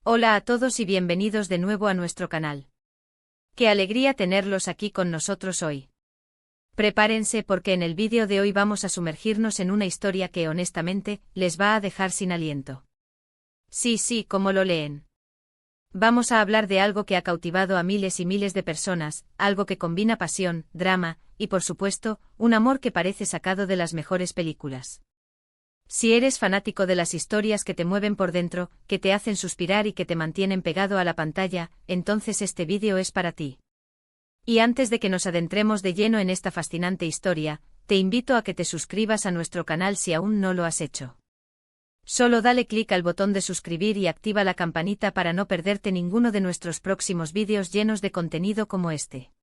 Hola a todos y bienvenidos de nuevo a nuestro canal. Qué alegría tenerlos aquí con nosotros hoy. Prepárense porque en el vídeo de hoy vamos a sumergirnos en una historia que honestamente les va a dejar sin aliento. Sí, como lo leen. Vamos a hablar de algo que ha cautivado a miles y miles de personas, algo que combina pasión, drama, y por supuesto, un amor que parece sacado de las mejores películas. Si eres fanático de las historias que te mueven por dentro, que te hacen suspirar y que te mantienen pegado a la pantalla, entonces este vídeo es para ti. Y antes de que nos adentremos de lleno en esta fascinante historia, te invito a que te suscribas a nuestro canal si aún no lo has hecho. Solo dale clic al botón de suscribir y activa la campanita para no perderte ninguno de nuestros próximos vídeos llenos de contenido como este.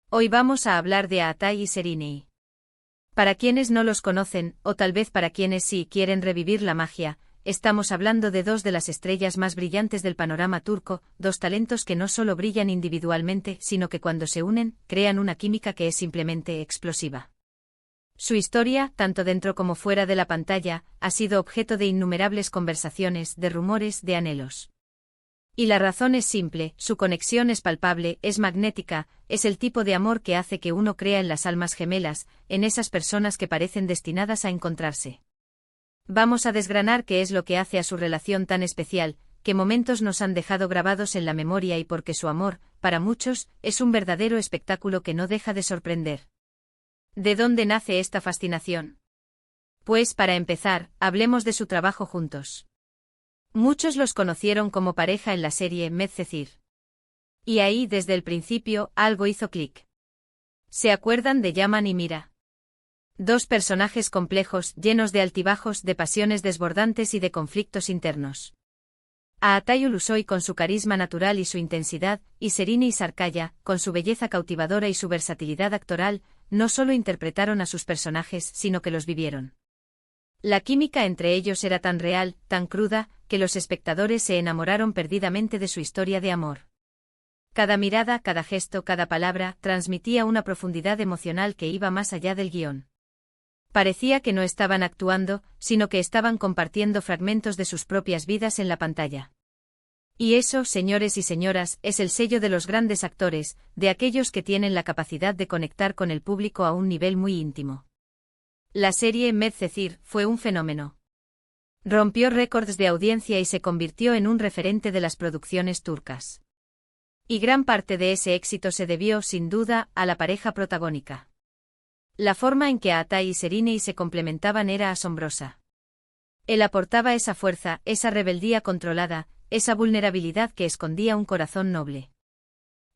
Hoy vamos a hablar de Aatai y Sereni. Para quienes no los conocen, o tal vez para quienes sí quieren revivir la magia, estamos hablando de dos de las estrellas más brillantes del panorama turco, dos talentos que no solo brillan individualmente, sino que cuando se unen, crean una química que es simplemente explosiva. Su historia, tanto dentro como fuera de la pantalla, ha sido objeto de innumerables conversaciones, de rumores, de anhelos. Y la razón es simple, su conexión es palpable, es magnética, es el tipo de amor que hace que uno crea en las almas gemelas, en esas personas que parecen destinadas a encontrarse. Vamos a desgranar qué es lo que hace a su relación tan especial, qué momentos nos han dejado grabados en la memoria y por qué su amor, para muchos, es un verdadero espectáculo que no deja de sorprender. ¿De dónde nace esta fascinación? Pues para empezar, hablemos de su trabajo juntos. Muchos los conocieron como pareja en la serie Medcezir. Y ahí desde el principio algo hizo clic. ¿Se acuerdan de Yaman y Mira? Dos personajes complejos, llenos de altibajos, de pasiones desbordantes y de conflictos internos. Aatai Ulusoy con su carisma natural y su intensidad, y Sereni Sarkaya, con su belleza cautivadora y su versatilidad actoral, no solo interpretaron a sus personajes, sino que los vivieron. La química entre ellos era tan real, tan cruda, que los espectadores se enamoraron perdidamente de su historia de amor. Cada mirada, cada gesto, cada palabra, transmitía una profundidad emocional que iba más allá del guión. Parecía que no estaban actuando, sino que estaban compartiendo fragmentos de sus propias vidas en la pantalla. Y eso, señores y señoras, es el sello de los grandes actores, de aquellos que tienen la capacidad de conectar con el público a un nivel muy íntimo. La serie Medcezir fue un fenómeno. Rompió récords de audiencia y se convirtió en un referente de las producciones turcas. Y gran parte de ese éxito se debió, sin duda, a la pareja protagónica. La forma en que Aatai y Sereni se complementaban era asombrosa. Él aportaba esa fuerza, esa rebeldía controlada, esa vulnerabilidad que escondía un corazón noble.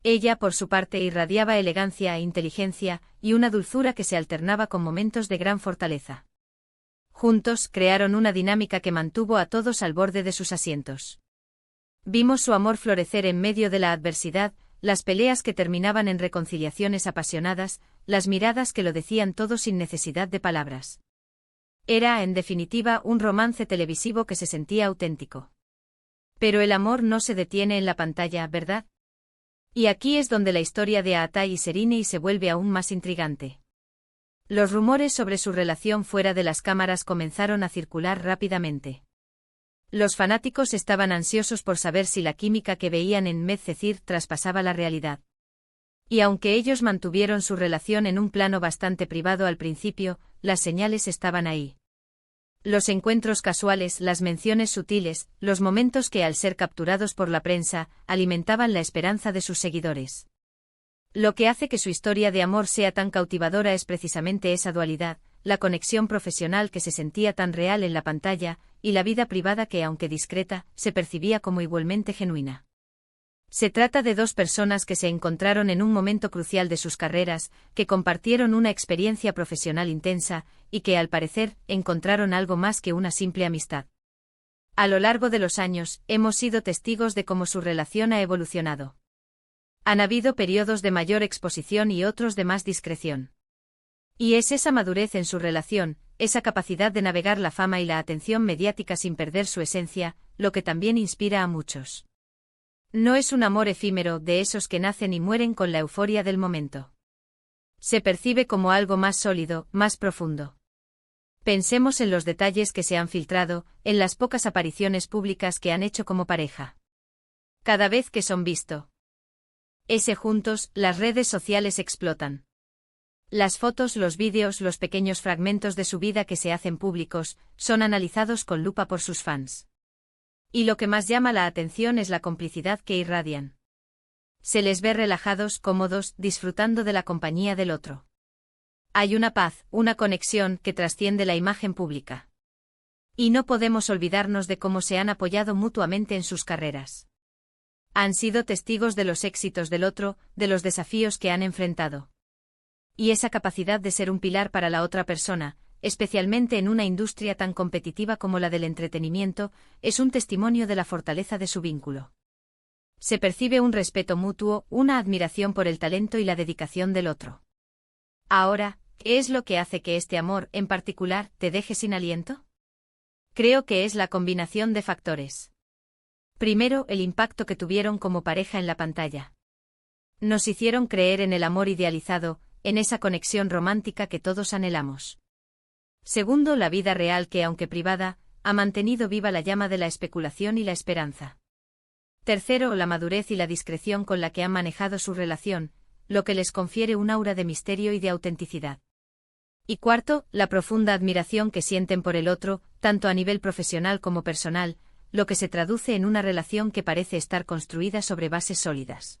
Ella, por su parte, irradiaba elegancia e inteligencia, y una dulzura que se alternaba con momentos de gran fortaleza. Juntos, crearon una dinámica que mantuvo a todos al borde de sus asientos. Vimos su amor florecer en medio de la adversidad, las peleas que terminaban en reconciliaciones apasionadas, las miradas que lo decían todo sin necesidad de palabras. Era, en definitiva, un romance televisivo que se sentía auténtico. Pero el amor no se detiene en la pantalla, ¿verdad? Y aquí es donde la historia de Aatai y Sereni se vuelve aún más intrigante. Los rumores sobre su relación fuera de las cámaras comenzaron a circular rápidamente. Los fanáticos estaban ansiosos por saber si la química que veían en Medcezir traspasaba la realidad. Y aunque ellos mantuvieron su relación en un plano bastante privado al principio, las señales estaban ahí. Los encuentros casuales, las menciones sutiles, los momentos que al ser capturados por la prensa, alimentaban la esperanza de sus seguidores. Lo que hace que su historia de amor sea tan cautivadora es precisamente esa dualidad, la conexión profesional que se sentía tan real en la pantalla, y la vida privada que, aunque discreta, se percibía como igualmente genuina. Se trata de dos personas que se encontraron en un momento crucial de sus carreras, que compartieron una experiencia profesional intensa, y que, al parecer, encontraron algo más que una simple amistad. A lo largo de los años, hemos sido testigos de cómo su relación ha evolucionado. Han habido periodos de mayor exposición y otros de más discreción. Y es esa madurez en su relación, esa capacidad de navegar la fama y la atención mediática sin perder su esencia, lo que también inspira a muchos. No es un amor efímero de esos que nacen y mueren con la euforia del momento. Se percibe como algo más sólido, más profundo. Pensemos en los detalles que se han filtrado, en las pocas apariciones públicas que han hecho como pareja. Cada vez que son visto. Juntos, las redes sociales explotan. Las fotos, los vídeos, los pequeños fragmentos de su vida que se hacen públicos, son analizados con lupa por sus fans. Y lo que más llama la atención es la complicidad que irradian. Se les ve relajados, cómodos, disfrutando de la compañía del otro. Hay una paz, una conexión que trasciende la imagen pública. Y no podemos olvidarnos de cómo se han apoyado mutuamente en sus carreras. Han sido testigos de los éxitos del otro, de los desafíos que han enfrentado. Y esa capacidad de ser un pilar para la otra persona, especialmente en una industria tan competitiva como la del entretenimiento, es un testimonio de la fortaleza de su vínculo. Se percibe un respeto mutuo, una admiración por el talento y la dedicación del otro. Ahora, ¿qué es lo que hace que este amor, en particular, te deje sin aliento? Creo que es la combinación de factores. Primero, el impacto que tuvieron como pareja en la pantalla. Nos hicieron creer en el amor idealizado, en esa conexión romántica que todos anhelamos. Segundo, la vida real que, aunque privada, ha mantenido viva la llama de la especulación y la esperanza. Tercero, la madurez y la discreción con la que han manejado su relación, lo que les confiere un aura de misterio y de autenticidad. Y cuarto, la profunda admiración que sienten por el otro, tanto a nivel profesional como personal, lo que se traduce en una relación que parece estar construida sobre bases sólidas.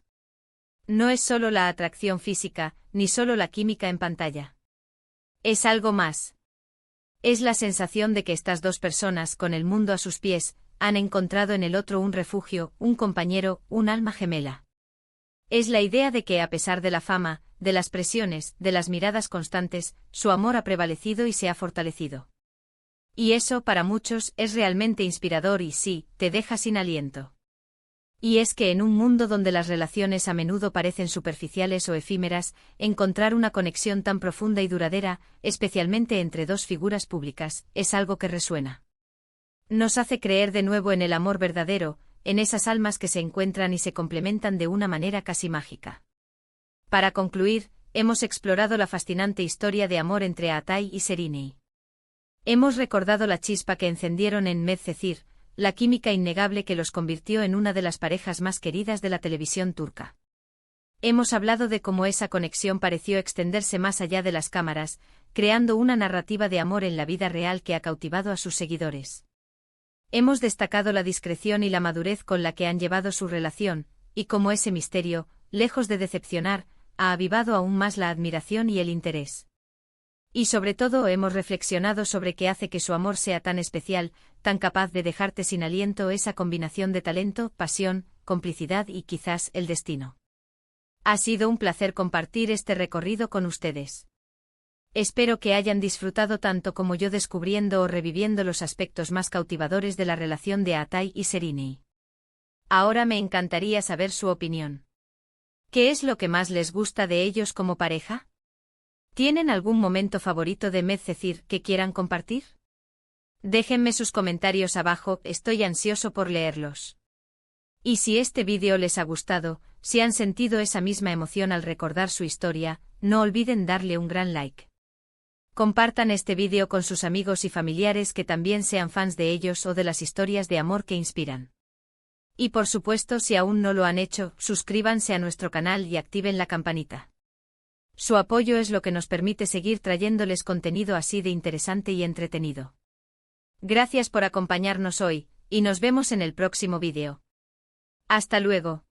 No es solo la atracción física, ni solo la química en pantalla. Es algo más. Es la sensación de que estas dos personas, con el mundo a sus pies, han encontrado en el otro un refugio, un compañero, un alma gemela. Es la idea de que, a pesar de la fama, de las presiones, de las miradas constantes, su amor ha prevalecido y se ha fortalecido. Y eso, para muchos, es realmente inspirador y sí, te deja sin aliento. Y es que en un mundo donde las relaciones a menudo parecen superficiales o efímeras, encontrar una conexión tan profunda y duradera, especialmente entre dos figuras públicas, es algo que resuena. Nos hace creer de nuevo en el amor verdadero, en esas almas que se encuentran y se complementan de una manera casi mágica. Para concluir, hemos explorado la fascinante historia de amor entre Atay y Seriney. Hemos recordado la chispa que encendieron en Medcezir, la química innegable que los convirtió en una de las parejas más queridas de la televisión turca. Hemos hablado de cómo esa conexión pareció extenderse más allá de las cámaras, creando una narrativa de amor en la vida real que ha cautivado a sus seguidores. Hemos destacado la discreción y la madurez con la que han llevado su relación, y cómo ese misterio, lejos de decepcionar, ha avivado aún más la admiración y el interés. Y sobre todo hemos reflexionado sobre qué hace que su amor sea tan especial, tan capaz de dejarte sin aliento, esa combinación de talento, pasión, complicidad y quizás el destino. Ha sido un placer compartir este recorrido con ustedes. Espero que hayan disfrutado tanto como yo descubriendo o reviviendo los aspectos más cautivadores de la relación de Atay y Seriney. Ahora me encantaría saber su opinión. ¿Qué es lo que más les gusta de ellos como pareja? ¿Tienen algún momento favorito de Medcezir que quieran compartir? Déjenme sus comentarios abajo, estoy ansioso por leerlos. Y si este vídeo les ha gustado, si han sentido esa misma emoción al recordar su historia, no olviden darle un gran like. Compartan este vídeo con sus amigos y familiares que también sean fans de ellos o de las historias de amor que inspiran. Y por supuesto, si aún no lo han hecho, suscríbanse a nuestro canal y activen la campanita. Su apoyo es lo que nos permite seguir trayéndoles contenido así de interesante y entretenido. Gracias por acompañarnos hoy, y nos vemos en el próximo vídeo. Hasta luego.